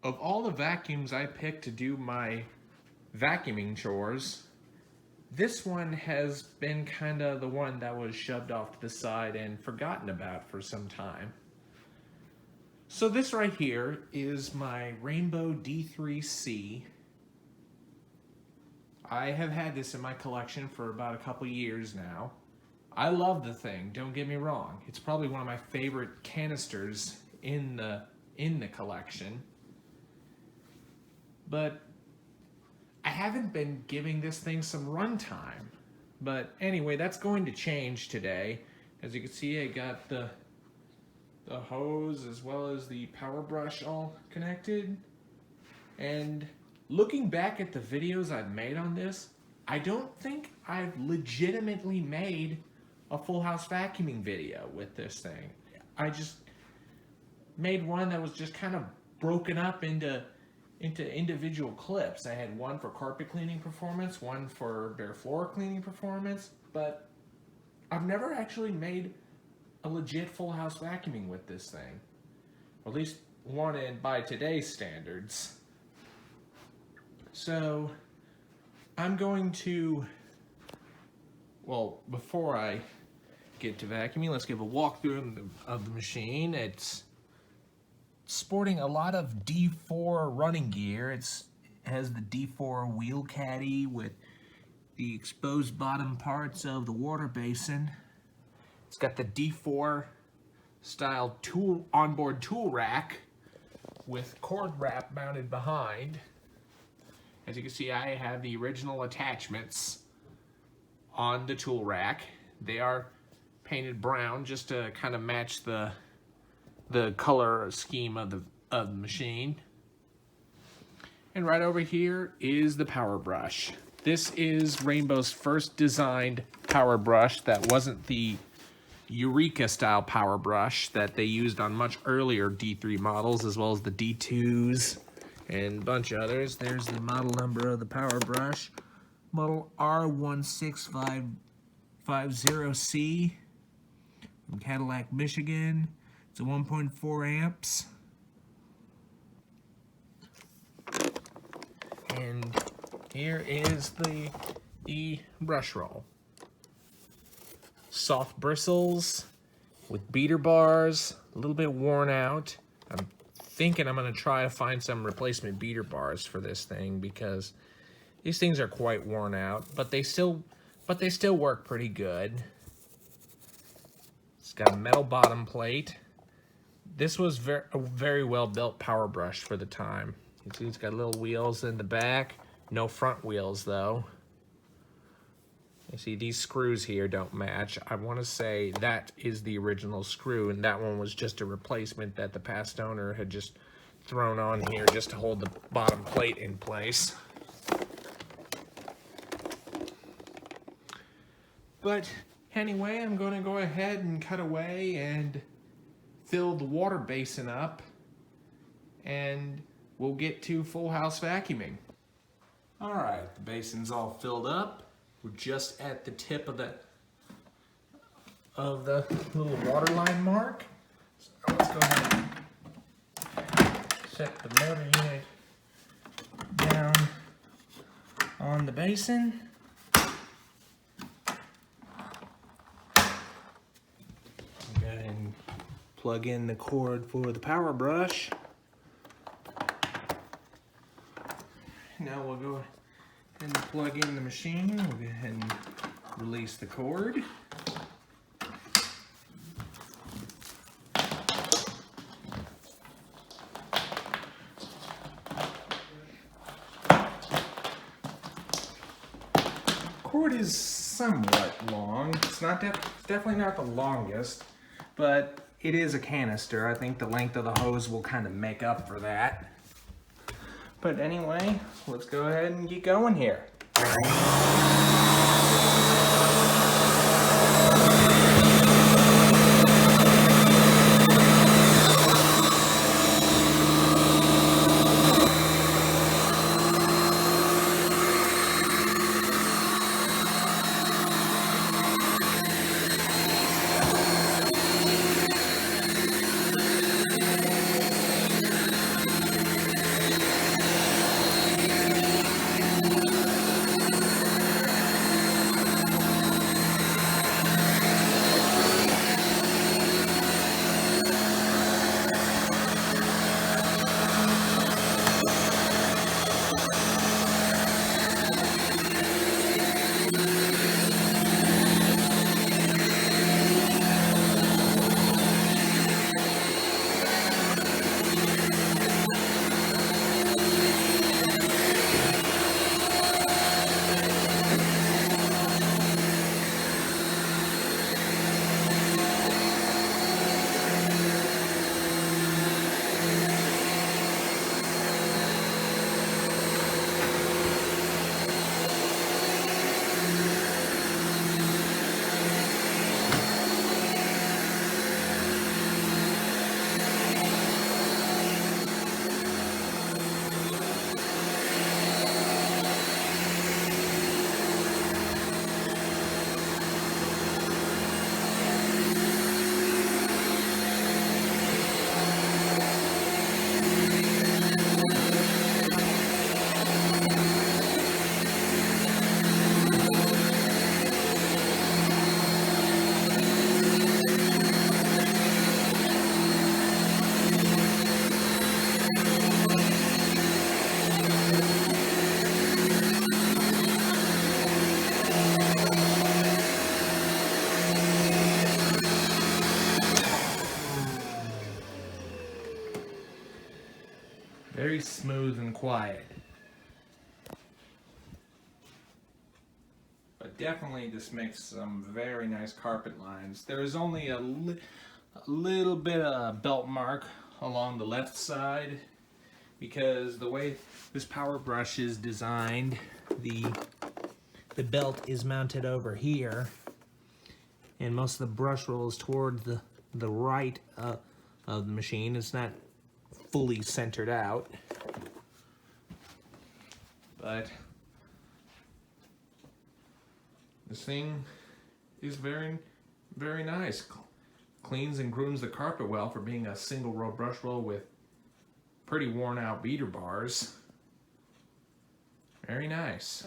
Of all the vacuums I picked to do my vacuuming chores, this one has been kind of the one that was shoved off to the side and forgotten about for some time. So this right here is my Rainbow D3c. I have had this in my collection for about a couple years now. I love the thing, don't get me wrong. It's probably one of my favorite canisters in the collection. But I haven't been giving this thing some runtime. But anyway, that's going to change today. As you can see, I got the hose as well as the power brush all connected. And looking back at the videos I've made on this, I don't think I've legitimately made a full house vacuuming video with this thing. I just made one that was just kind of broken up into individual clips. I had one for carpet cleaning performance, one for bare floor cleaning performance, but I've never actually made a legit full house vacuuming with this thing. Or at least one by today's standards. So I'm going to, well, before I get to vacuuming, let's give a walkthrough of the machine. It's sporting a lot of D4 running gear. It has the D4 wheel caddy with the exposed bottom parts of the water basin. It's got the D4 style onboard tool rack with cord wrap mounted behind. As you can see, I have the original attachments on the tool rack. They are painted brown just to kind of match the color scheme of the machine. And right over here is the power brush. This is Rainbow's first designed power brush that wasn't the Eureka style power brush that they used on much earlier D3 models, as well as the D2s and a bunch of others. There's the model number of the power brush, model R16550C from Cadillac, Michigan. It's a 1.4 amps. And here is the brush roll. Soft bristles with beater bars, a little bit worn out. I'm thinking I'm gonna try to find some replacement beater bars for this thing because these things are quite worn out, but they still work pretty good. It's got a metal bottom plate. This was a very well built power brush for the time. You see it's got little wheels in the back, no front wheels though. You see these screws here don't match. I want to say that is the original screw and that one was just a replacement that the past owner had just thrown on here just to hold the bottom plate in place. But anyway, I'm going to go ahead and cut away and fill the water basin up and we'll get to full house vacuuming. All right, the basin's all filled up. We're just at the tip of the little water line mark. So let's go ahead and set the motor unit down on the basin. Go ahead and plug in the cord for the power brush. Now we'll go and plug in the machine. We'll go ahead and release the cord. Cord is somewhat long. It's not definitely not the longest, but it is a canister. I think the length of the hose will kind of make up for that. But anyway, let's go ahead and get going here. Very smooth and quiet. But definitely this makes some very nice carpet lines. There is only a little bit of belt mark along the left side because the way this power brush is designed, the belt is mounted over here, and most of the brush roll is toward the right of the machine. It's not fully centered out, but this thing is very, very nice. Cleans and grooms the carpet well for being a single row brush roll with pretty worn out beater bars. Very nice.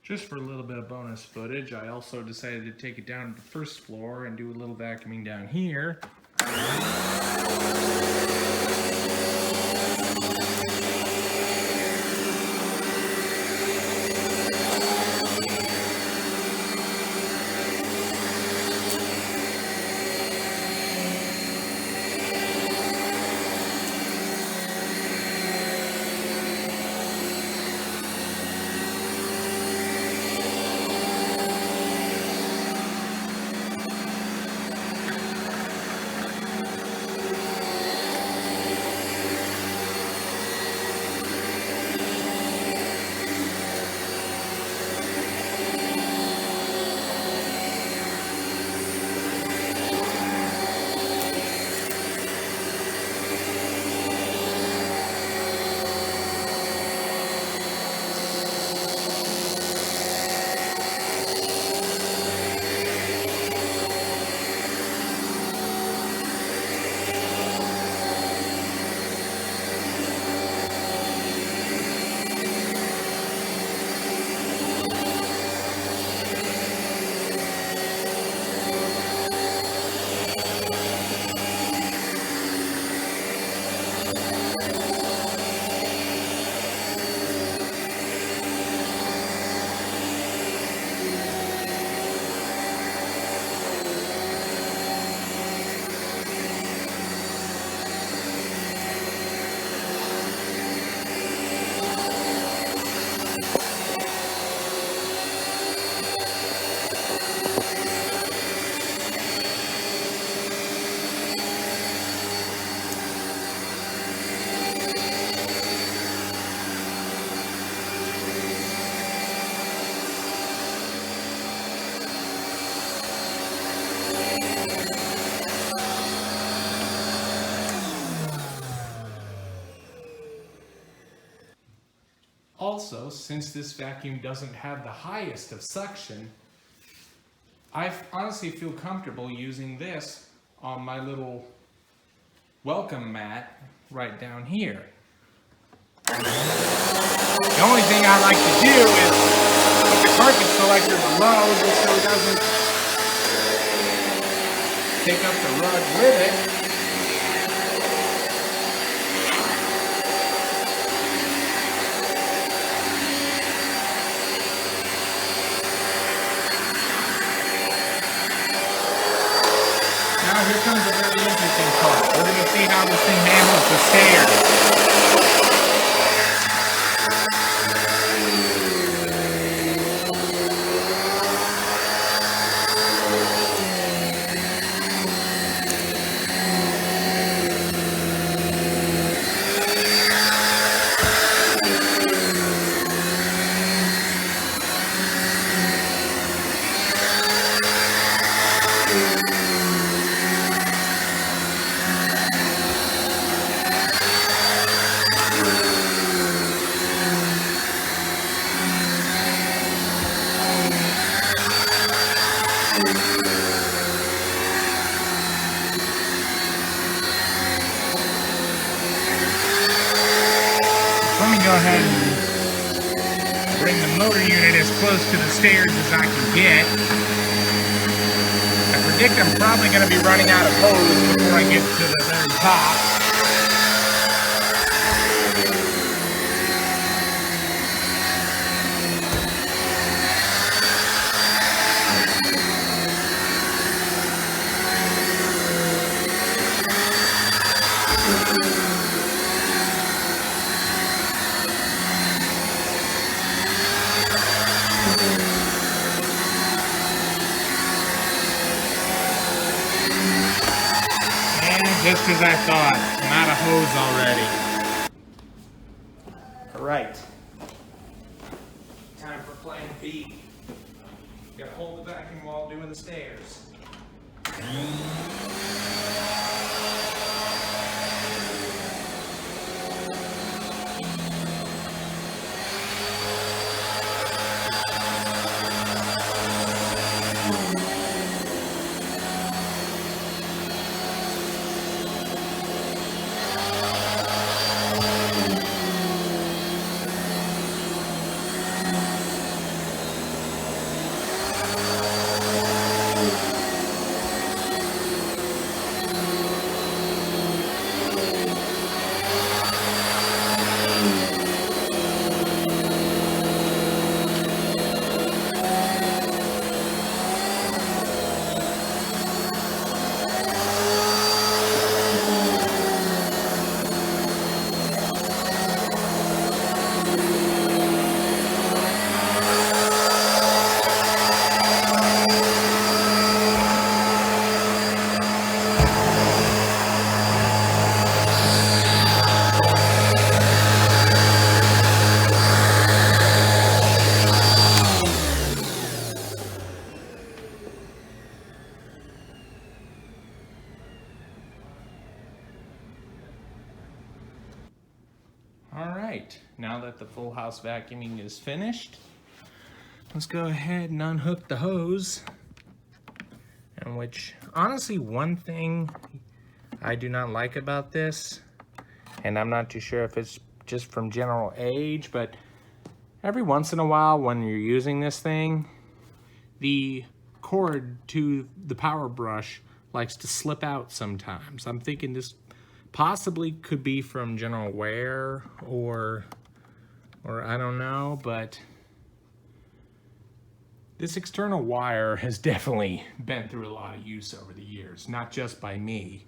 Just for a little bit of bonus footage, I also decided to take it down to the first floor and do a little vacuuming down here. Also, since this vacuum doesn't have the highest of suction, I honestly feel comfortable using this on my little welcome mat right down here. The only thing I like to do is put the carpet selector below just so it doesn't take up the rug with it. Now here comes a very interesting part. We're going to see how this thing handles the stairs. Let me go ahead and bring the motor unit as close to the stairs as I can get. I predict I'm probably going to be running out of hose before I get to the very top. Just as I thought, I'm out of hose already. Alright. Time for plan B. Gotta hold the vacuum while doing the stairs. All right, now that the full house vacuuming is finished, let's go ahead and unhook the hose. And which, honestly, one thing I do not like about this, and I'm not too sure if it's just from general age, but every once in a while when you're using this thing, the cord to the power brush likes to slip out sometimes. I'm thinking this possibly could be from general wear or I don't know, but this external wire has definitely been through a lot of use over the years, not just by me.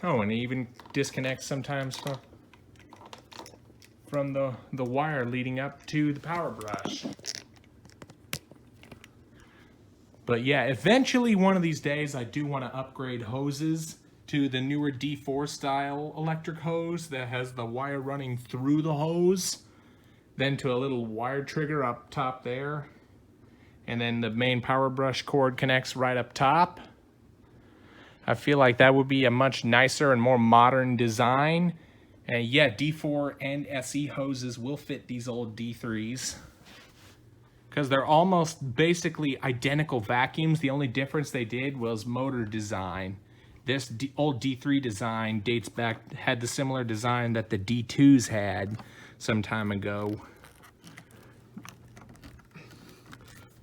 Oh, and it even disconnects sometimes from the wire leading up to the power brush. But yeah, eventually one of these days I do want to upgrade hoses to the newer D4 style electric hose that has the wire running through the hose, then to a little wire trigger up top there, and then the main power brush cord connects right up top. I feel like that would be a much nicer and more modern design. And yeah, D4 and SE hoses will fit these old D3s, because they're almost basically identical vacuums. The only difference they did was motor design. This old D3 design dates back, had the similar design that the D2s had some time ago.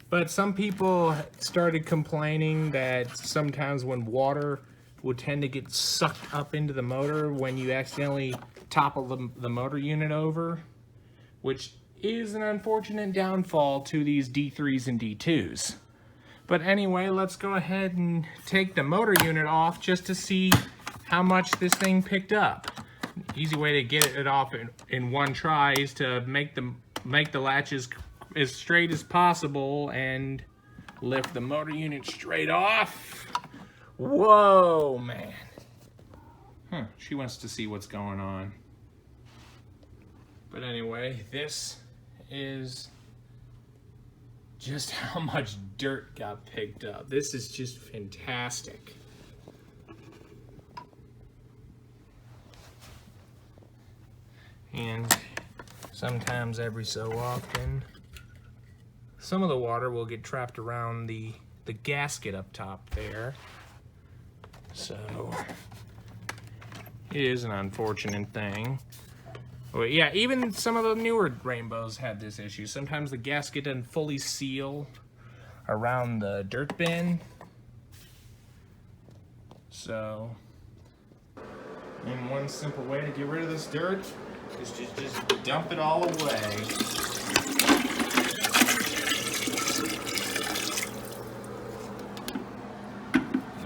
But some people started complaining that sometimes when water would tend to get sucked up into the motor when you accidentally topple the motor unit over, which is an unfortunate downfall to these D3s and D2s. But anyway, let's go ahead and take the motor unit off just to see how much this thing picked up. Easy way to get it off in one try is to make the latches as straight as possible and lift the motor unit straight off. Whoa, man. Huh, she wants to see what's going on. But anyway, this is just how much dirt got picked up. This is just fantastic. And sometimes every so often, some of the water will get trapped around the gasket up top there. So it is an unfortunate thing. But yeah, even some of the newer rainbows had this issue. Sometimes the gasket doesn't fully seal around the dirt bin. So, and one simple way to get rid of this dirt is to just dump it all away.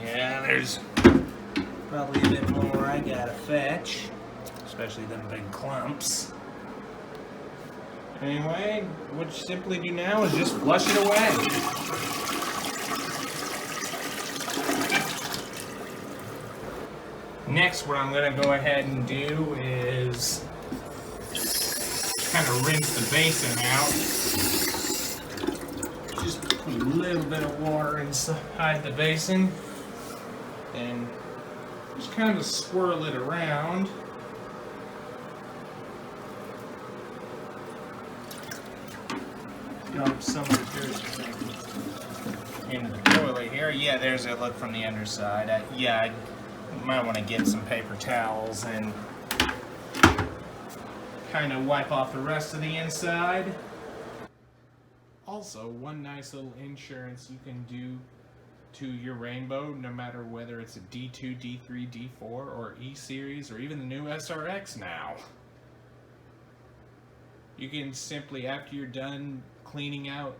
Yeah, there's probably a bit more I gotta fetch. Especially them big clumps. Anyway, what you simply do now is just flush it away. Next, what I'm going to go ahead and do is kind of rinse the basin out. Just put a little bit of water inside the basin and just kind of swirl it around. Dump some of the dirt into the toilet here. Yeah, there's a look from the underside. I might want to get some paper towels and kind of wipe off the rest of the inside. Also, one nice little insurance you can do to your rainbow, no matter whether it's a D2, D3, D4, or E-Series, or even the new SRX now. You can simply, after you're done cleaning out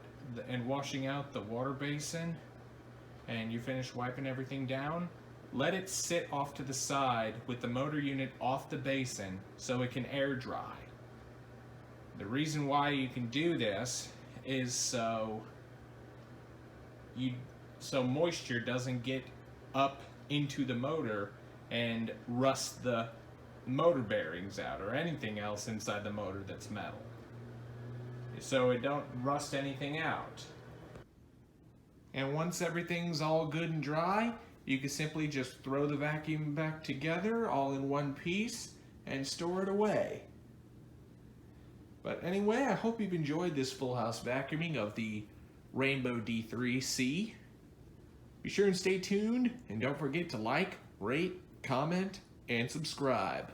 and washing out the water basin and you finish wiping everything down, let it sit off to the side with the motor unit off the basin so it can air dry. The reason why you can do this is so moisture doesn't get up into the motor and rust the motor bearings out or anything else inside the motor that's metal. So it don't rust anything out. And once everything's all good and dry, you can simply just throw the vacuum back together all in one piece and store it away. But anyway, I hope you've enjoyed this full house vacuuming of the Rainbow D3c. Be sure and stay tuned, and don't forget to like, rate, comment, and subscribe.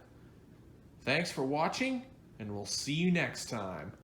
Thanks for watching, and we'll see you next time.